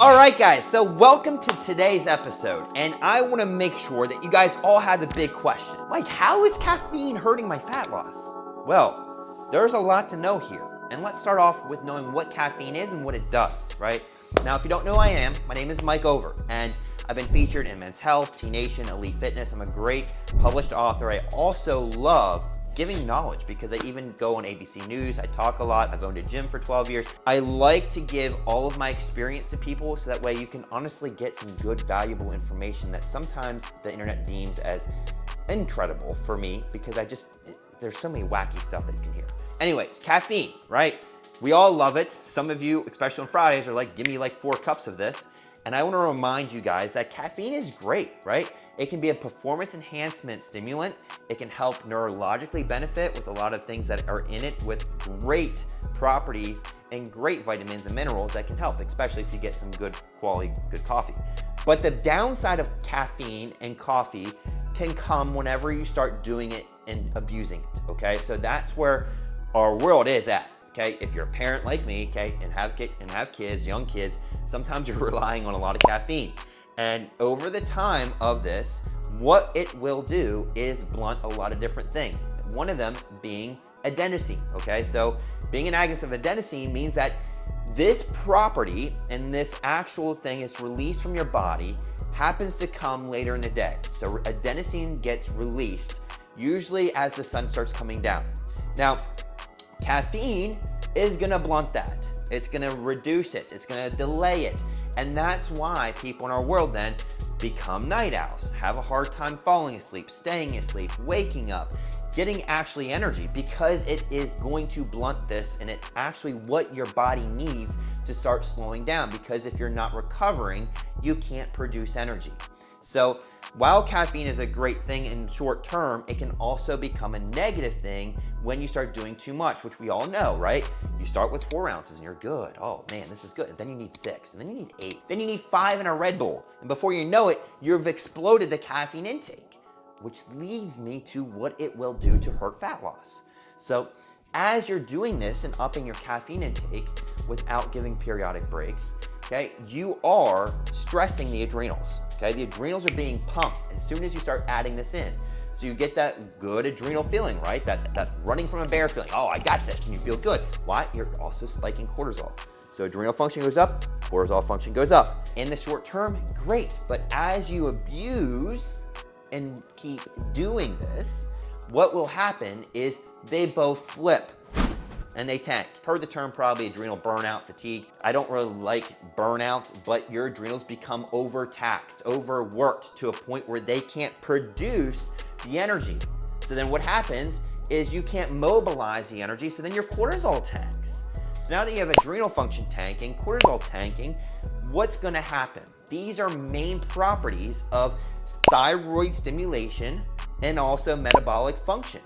All right, guys, so welcome to today's episode, and I want to make sure that you guys all have the big question. Like, how is caffeine hurting my fat loss? Well, there's a lot to know here, and let's start off with knowing what caffeine is and what it does, right? Now, if you don't know who I am, my name is 𝔽𝕉𝕚, and I've been featured in Men's Health, T Nation, Elite Fitness. I'm a great published author. I also love giving knowledge because I even go on ABC News. I talk a lot. I've owned a gym for 12 years. I like to give all of my experience to people so that way you can honestly get some good, valuable information that sometimes the internet deems as incredible for me because there's so many wacky stuff that you can hear. Anyways, caffeine, right? We all love it. Some of you, especially on Fridays, are like, give me like 4 cups of this. And I want to remind you guys that caffeine is great, right? It can be a performance enhancement stimulant. It can help neurologically benefit with a lot of things that are in it with great properties and great vitamins and minerals that can help, especially if you get some good quality, good coffee. But the downside of caffeine and coffee can come whenever you start doing it and abusing it, okay? So that's where our world is at. Okay, if you're a parent like me, okay, and have kids, young kids, sometimes you're relying on a lot of caffeine. And over the time of this, what it will do is blunt a lot of different things. One of them being adenosine, okay? So being an agonist of adenosine means that this property and this actual thing is released from your body happens to come later in the day. So adenosine gets released usually as the sun starts coming down. Now, caffeine is gonna blunt that. It's gonna reduce it. It's gonna delay it. And that's why people in our world then become night owls, have a hard time falling asleep, staying asleep, waking up, getting actually energy because it is going to blunt this and it's actually what your body needs to start slowing down because if you're not recovering, you can't produce energy. So while caffeine is a great thing in short term, it can also become a negative thing when you start doing too much, which we all know, right? You start with 4 ounces and you're good. Oh man, this is good. And then you need 6, and then you need 8. Then you need 5 in a Red Bull. And before you know it, you've exploded the caffeine intake, which leads me to what it will do to hurt fat loss. So as you're doing this and upping your caffeine intake without giving periodic breaks, okay, you are stressing the adrenals. Okay, the adrenals are being pumped as soon as you start adding this in. So you get that good adrenal feeling, right? That running from a bear feeling. Oh, I got this, and you feel good. Why? You're also spiking cortisol. So adrenal function goes up, cortisol function goes up. In the short term, great. But as you abuse and keep doing this, what will happen is they both flip and they tank. Heard the term probably adrenal burnout, fatigue. I don't really like burnout, but your adrenals become overtaxed, overworked to a point where they can't produce the energy. So then what happens is you can't mobilize the energy, so then your cortisol tanks. So now that you have adrenal function tanking, cortisol tanking, what's gonna happen? These are main properties of thyroid stimulation and also metabolic function,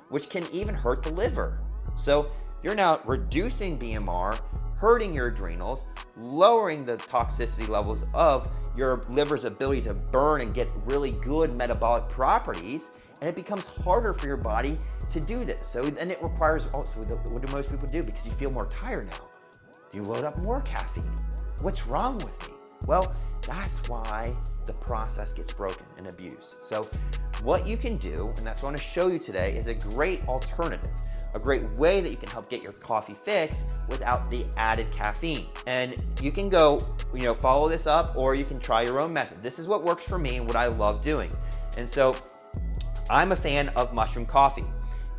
which can even hurt the liver. So you're now reducing BMR, hurting your adrenals, lowering the toxicity levels of your liver's ability to burn and get really good metabolic properties, and it becomes harder for your body to do this. So then it requires, what do most people do? Because you feel more tired now. You load up more caffeine. What's wrong with me? Well, that's why the process gets broken and abused. So what you can do, and that's what I want to show you today, is a great alternative. A great way that you can help get your coffee fix without the added caffeine. And you can go, follow this up, or you can try your own method. This is what works for me and what I love doing. And so I'm a fan of mushroom coffee,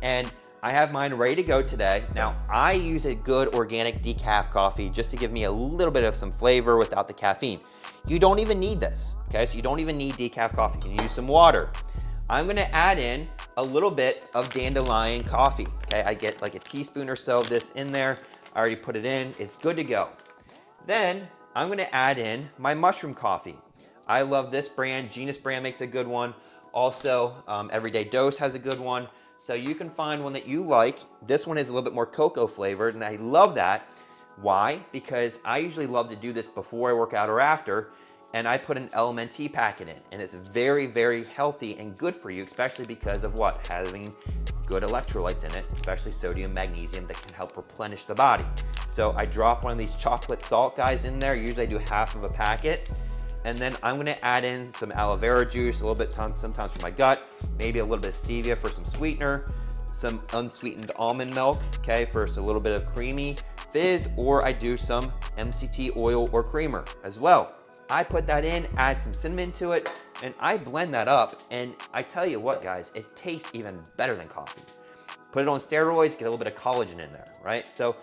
and I have mine ready to go today. Now, I use a good organic decaf coffee just to give me a little bit of some flavor without the caffeine. You don't even need this, okay? So you don't even need decaf coffee. You can use some water. I'm gonna add in a little bit of dandelion coffee, okay? I get like a teaspoon or so of this in there. I already put it in, it's good to go. Then I'm gonna add in my mushroom coffee. I love this brand, Genius brand makes a good one. Also, Everyday Dose has a good one. So you can find one that you like. This one is a little bit more cocoa flavored, and I love that. Why? Because I usually love to do this before I work out or after, and I put an LMNT packet in, and it's very, very healthy and good for you, especially because of what? Having good electrolytes in it, especially sodium, magnesium, that can help replenish the body. So I drop one of these chocolate salt guys in there. Usually I do half of a packet. And then I'm gonna add in some aloe vera juice, a little bit sometimes for my gut, maybe a little bit of stevia for some sweetener, some unsweetened almond milk, okay, for a little bit of creamy fizz, or I do some MCT oil or creamer as well. I put that in, add some cinnamon to it, and I blend that up, and I tell you what, guys, it tastes even better than coffee. Put it on steroids, get a little bit of collagen in there, right? So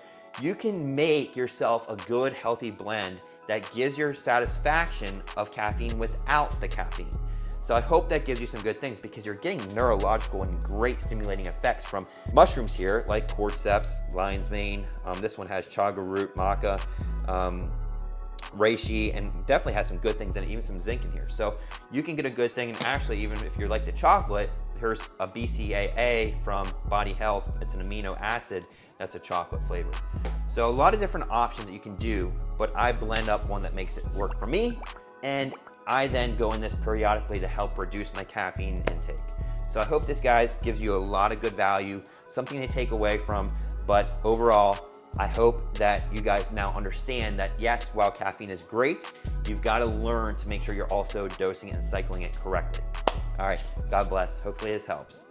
you can make yourself a good, healthy blend that gives your satisfaction of caffeine without the caffeine. So I hope that gives you some good things, because you're getting neurological and great stimulating effects from mushrooms here, like cordyceps, lion's mane. This one has chaga root, maca, reishi, and definitely has some good things in it, even some zinc in here. So you can get a good thing, and actually, even if you're like the chocolate, here's a BCAA from Body Health. It's an amino acid that's a chocolate flavor. So a lot of different options that you can do, but I blend up one that makes it work for me, and I then go in this periodically to help reduce my caffeine intake. So I hope this, guys, gives you a lot of good value, something to take away from, but overall, I hope that you guys now understand that yes, while caffeine is great, you've got to learn to make sure you're also dosing it and cycling it correctly. All right, God bless. Hopefully this helps.